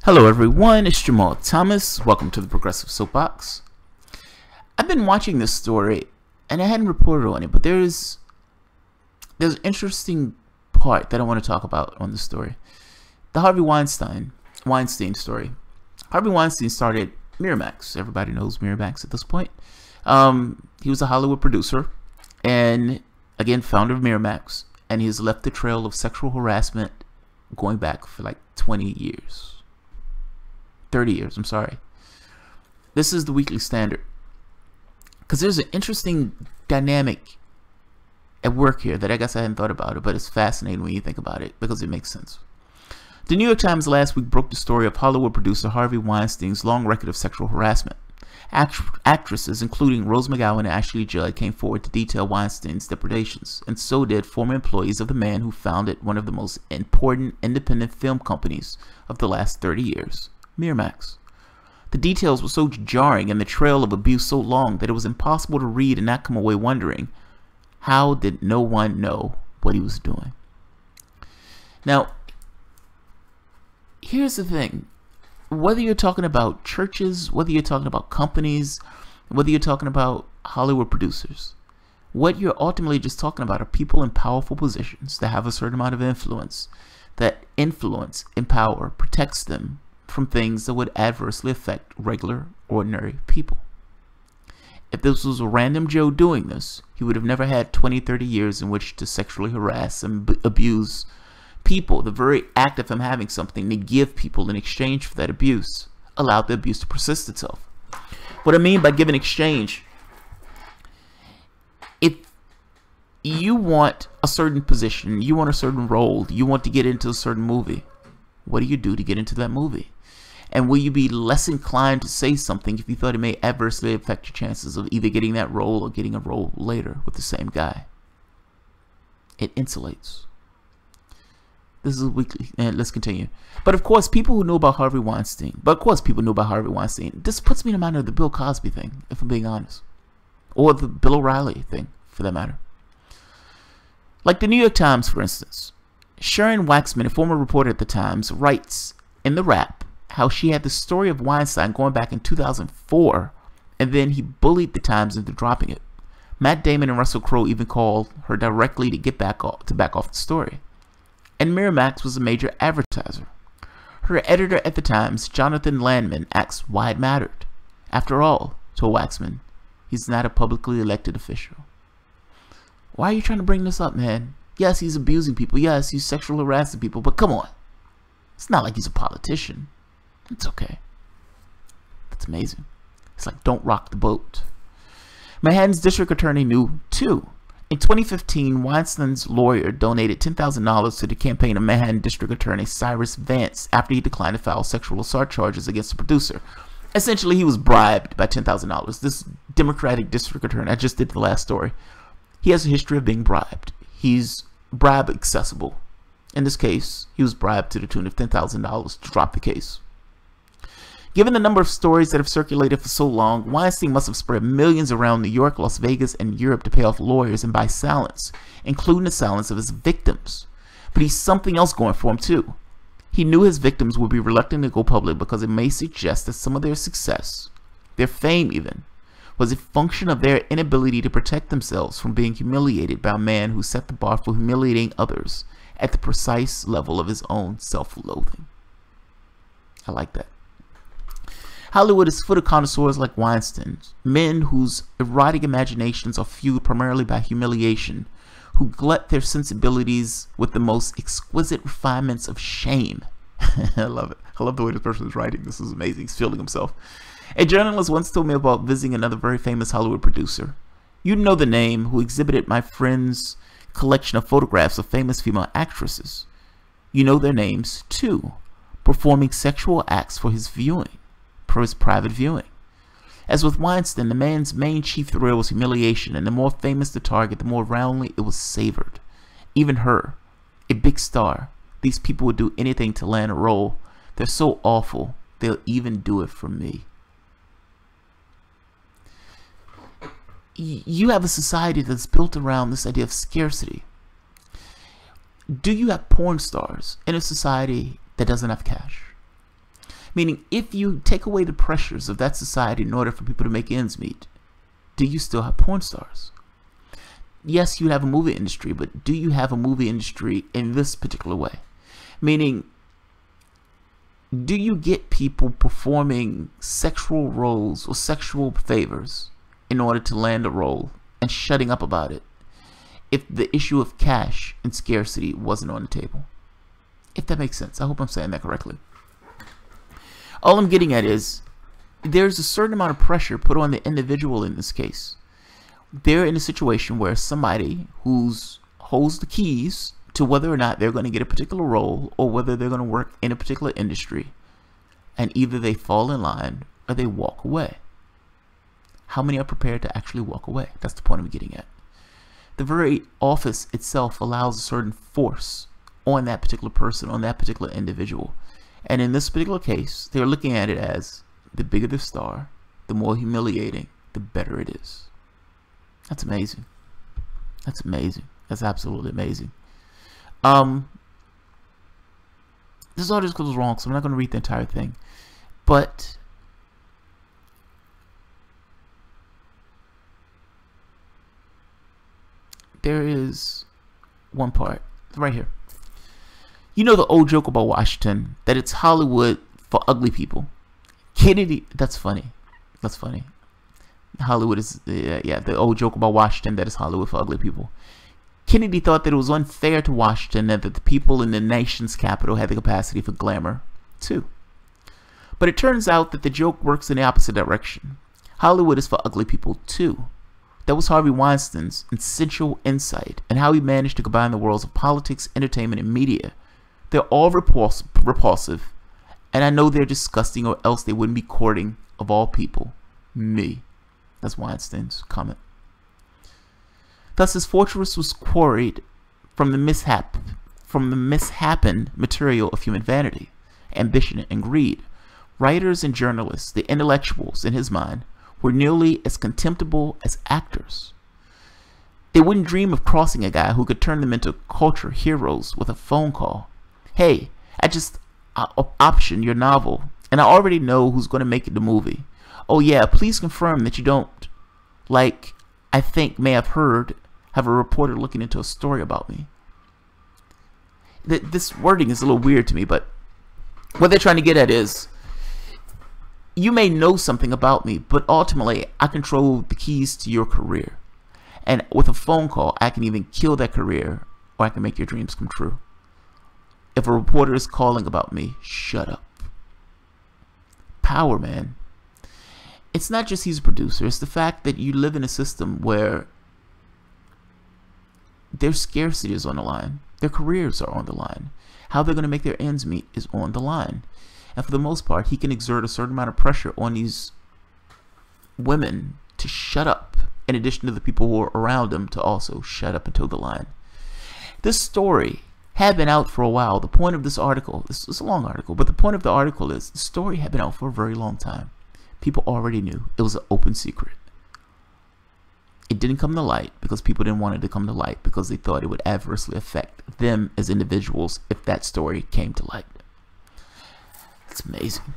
Hello everyone, it's Jamarl Thomas. Welcome to the Progressive Soapbox. I've been watching this story and I hadn't reported on it, but there's an interesting part that I want to talk about on the story. The Harvey Weinstein story. Harvey Weinstein started Miramax. Everybody knows Miramax at this point. He was a Hollywood producer and again founder of Miramax, and he has left a trail of sexual harassment going back for like 20 years. 30 years, I'm sorry. This is the Weekly Standard. Because there's an interesting dynamic at work here that I guess I hadn't thought about it, but it's fascinating when you think about it because it makes sense. The New York Times last week broke the story of Hollywood producer Harvey Weinstein's long record of sexual harassment. Actresses, including Rose McGowan and Ashley Judd, came forward to detail Weinstein's depredations, and so did former employees of the man who founded one of the most important independent film companies of the last 30 years. Miramax. The details were so jarring and the trail of abuse so long that it was impossible to read and not come away wondering, how did no one know what he was doing? Now, here's the thing. Whether you're talking about churches, whether you're talking about companies, whether you're talking about Hollywood producers, what you're ultimately just talking about are people in powerful positions that have a certain amount of influence. That influence and power protects them from things that would adversely affect regular, ordinary people. If this was a random Joe doing this, he would have never had 20, 30 years in which to sexually harass and abuse people. The very act of him having something to give people in exchange for that abuse allowed the abuse to persist itself. What I mean by give in exchange, if you want a certain position, you want a certain role, you want to get into a certain movie, what do you do to get into that movie? And will you be less inclined to say something if you thought it may adversely affect your chances of either getting that role or getting a role later with the same guy? It insulates. This is weekly, and let's continue. But of course, people who know about Harvey Weinstein, this puts me in the mind of the Bill Cosby thing, if I'm being honest. Or the Bill O'Reilly thing, for that matter. Like the New York Times, for instance. Sharon Waxman, a former reporter at the Times, writes in the Wrap how she had the story of Weinstein going back in 2004, and then he bullied the Times into dropping it. Matt Damon and Russell Crowe even called her directly to back off the story. And Miramax was a major advertiser. Her editor at the Times, Jonathan Landman, asks why it mattered. After all, told Waxman, he's not a publicly elected official. Why are you trying to bring this up, man? Yes, he's abusing people. Yes, he's sexually harassing people. But come on. It's not like he's a politician. It's okay. That's amazing. It's like, don't rock the boat. Manhattan's district attorney knew, too. In 2015, Weinstein's lawyer donated $10,000 to the campaign of Manhattan District Attorney Cyrus Vance after he declined to file sexual assault charges against the producer. Essentially, he was bribed by $10,000. This Democratic district attorney, I just did the last story, he has a history of being bribed. He's bribe accessible. In this case, he was bribed to the tune of $10,000 to drop the case. Given the number of stories that have circulated for so long, Weinstein must have spread millions around New York, Las Vegas, and Europe to pay off lawyers and buy silence, including the silence of his victims. But he's something else going for him too. He knew his victims would be reluctant to go public because it may suggest that some of their success, their fame even, was a function of their inability to protect themselves from being humiliated by a man who set the bar for humiliating others at the precise level of his own self-loathing. I like that. Hollywood is full of connoisseurs like Weinstein, men whose erotic imaginations are fueled primarily by humiliation, who glut their sensibilities with the most exquisite refinements of shame. I love it. I love the way this person is writing. This is amazing. He's feeling himself. A journalist once told me about visiting another very famous Hollywood producer. You know the name, who exhibited my friend's collection of photographs of famous female actresses. You know their names, too, performing sexual acts for his viewing. For his private viewing. As with Weinstein, the man's main chief thrill was humiliation, and the more famous the target, the more roundly it was savored. Even her, a big star, these people would do anything to land a role. They're so awful, they'll even do it for me. You have a society that's built around this idea of scarcity. Do you have porn stars in a society that doesn't have cash? Meaning, if you take away the pressures of that society in order for people to make ends meet, do you still have porn stars? Yes, you have a movie industry, but do you have a movie industry in this particular way? Meaning, do you get people performing sexual roles or sexual favors in order to land a role and shutting up about it if the issue of cash and scarcity wasn't on the table? If that makes sense. I hope I'm saying that correctly. All I'm getting at is there's a certain amount of pressure put on the individual in this case. They're in a situation where somebody who's holds the keys to whether or not they're going to get a particular role or whether they're going to work in a particular industry, and either they fall in line or they walk away. How many are prepared to actually walk away? That's the point I'm getting at. The very office itself allows a certain force on that particular person, on that particular individual. And in this particular case, they're looking at it as the bigger the star, the more humiliating, the better it is. That's amazing. That's amazing. That's absolutely amazing. This article is wrong, so I'm not going to read the entire thing. But there is one part right here. You know the old joke about Washington, that it's Hollywood for ugly people. Kennedy, that's funny. That's funny. Hollywood is, yeah, the old joke about Washington, that it's Hollywood for ugly people. Kennedy thought that it was unfair to Washington and that the people in the nation's capital had the capacity for glamour, too. But it turns out that the joke works in the opposite direction. Hollywood is for ugly people, too. That was Harvey Weinstein's essential insight and how he managed to combine the worlds of politics, entertainment, and media. They're all repulsive, and I know they're disgusting, or else they wouldn't be courting, of all people, me. That's Weinstein's comment. Thus, his fortress was quarried from the misshapen material of human vanity, ambition, and greed. Writers and journalists, the intellectuals in his mind, were nearly as contemptible as actors. They wouldn't dream of crossing a guy who could turn them into culture heroes with a phone call. Hey, I just optioned your novel, and I already know who's going to make it the movie. Oh yeah, please confirm that you don't, like, I think may have heard, have a reporter looking into a story about me. This wording is a little weird to me, but what they're trying to get at is, you may know something about me, but ultimately I control the keys to your career. And with a phone call, I can even kill that career, or I can make your dreams come true. If a reporter is calling about me, shut up. Power, man. It's not just he's a producer, it's the fact that you live in a system where their scarcity is on the line. Their careers are on the line. How they're going to make their ends meet is on the line. And for the most part, he can exert a certain amount of pressure on these women to shut up, in addition to the people who are around them to also shut up and toe the line. This story had been out for a while. The point of this article, this is a long article, but the point of the article is the story had been out for a very long time. People already knew. It was an open secret. It didn't come to light because people didn't want it to come to light because they thought it would adversely affect them as individuals if that story came to light. It's amazing.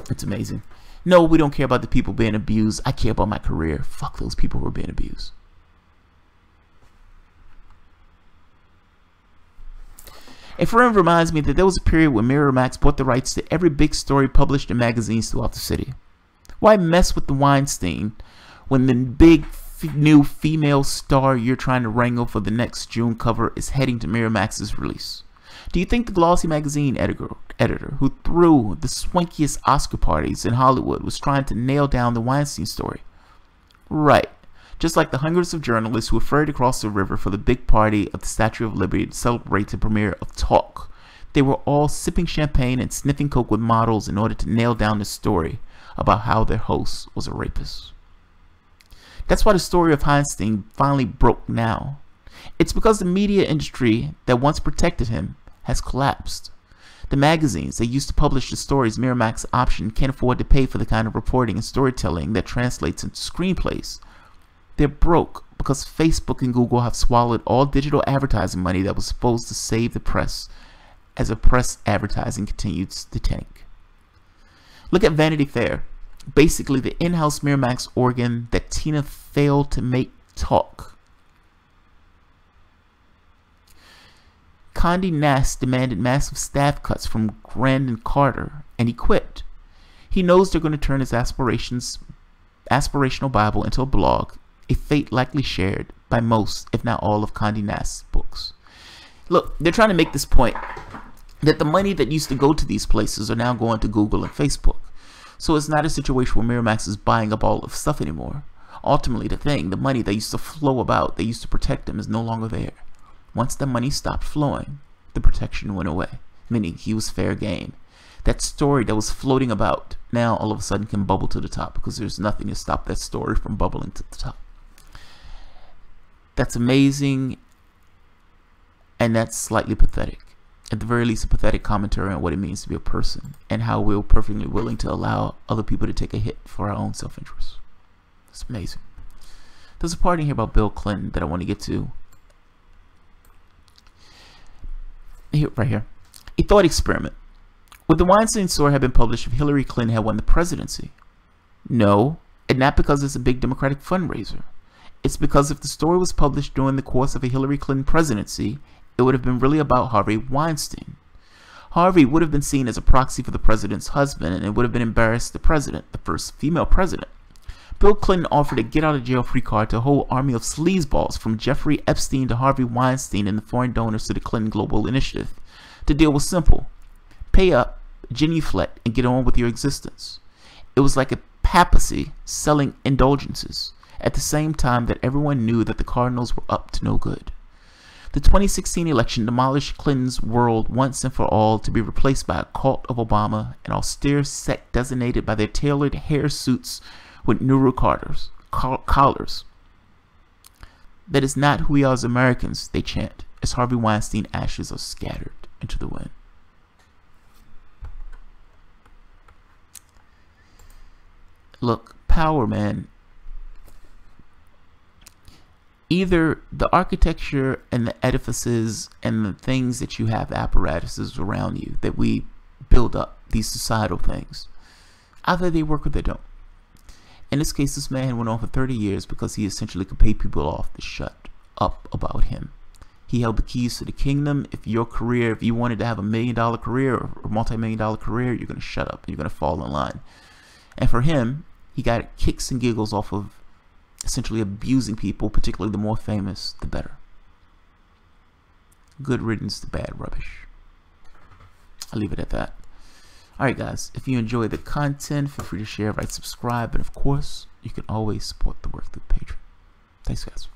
It's amazing. No, we don't care about the people being abused. I care about my career. Fuck those people who are being abused. A friend reminds me that there was a period when Miramax bought the rights to every big story published in magazines throughout the city. Why mess with the Weinstein when the big new female star you're trying to wrangle for the next June cover is heading to Miramax's release? Do you think the glossy magazine editor who threw the swankiest Oscar parties in Hollywood was trying to nail down the Weinstein story? Right. Just like the hundreds of journalists who were ferried across the river for the big party of the Statue of Liberty to celebrate the premiere of Talk. They were all sipping champagne and sniffing coke with models in order to nail down the story about how their host was a rapist. That's why the story of Weinstein finally broke now. It's because the media industry that once protected him has collapsed. The magazines that used to publish the stories Miramax optioned can't afford to pay for the kind of reporting and storytelling that translates into screenplays. They're broke because Facebook and Google have swallowed all digital advertising money that was supposed to save the press as the press advertising continues to tank. Look at Vanity Fair. Basically the in-house Miramax organ that Tina failed to make talk. Conde Nasts demanded massive staff cuts from Grant and Carter, and he quit. He knows they're going to turn his aspirational Bible into a blog, a fate likely shared by most, if not all, of Conde Nast's books. Look, they're trying to make this point that the money that used to go to these places are now going to Google and Facebook. So it's not a situation where Miramax is buying up all of stuff anymore. Ultimately, the money that used to flow about, they used to protect them, is no longer there. Once the money stopped flowing, the protection went away, meaning he was fair game. That story that was floating about now all of a sudden can bubble to the top because there's nothing to stop that story from bubbling to the top. That's amazing, and that's slightly pathetic. At the very least, a pathetic commentary on what it means to be a person and how we're perfectly willing to allow other people to take a hit for our own self-interest. It's amazing. There's a part in here about Bill Clinton that I want to get to. Here, right here. A thought experiment. Would the Weinstein story have been published if Hillary Clinton had won the presidency? No, and not because it's a big Democratic fundraiser. It's because if the story was published during the course of a Hillary Clinton presidency, it would have been really about Harvey Weinstein. Harvey would have been seen as a proxy for the president's husband, and it would have been embarrassed the president, the first female president. Bill Clinton offered a get-out-of-jail-free card to a whole army of sleazeballs, from Jeffrey Epstein to Harvey Weinstein and the foreign donors to the Clinton Global Initiative. The deal was simple. Pay up, genuflect, and get on with your existence. It was like a papacy selling indulgences, at the same time that everyone knew that the Cardinals were up to no good. The 2016 election demolished Clinton's world once and for all, to be replaced by a cult of Obama, an austere sect designated by their tailored hair suits with Nuru collars. That is not who we are as Americans, they chant, as Harvey Weinstein ashes are scattered into the wind. Look, power, man. Either the architecture and the edifices and the things that you have, apparatuses around you that we build up, these societal things, either they work or they don't. In this case, this man went on for 30 years because he essentially could pay people off to shut up about him. He held the keys to the kingdom. If you wanted to have $1 million career or a multi-million-dollar career, you're going to shut up and you're going to fall in line. And for him, he got kicks and giggles off of essentially abusing people, particularly the more famous, the better. Good riddance to bad rubbish. I'll leave it at that. Alright guys, if you enjoy the content, feel free to share, write, subscribe, and of course, you can always support the work through Patreon. Thanks guys.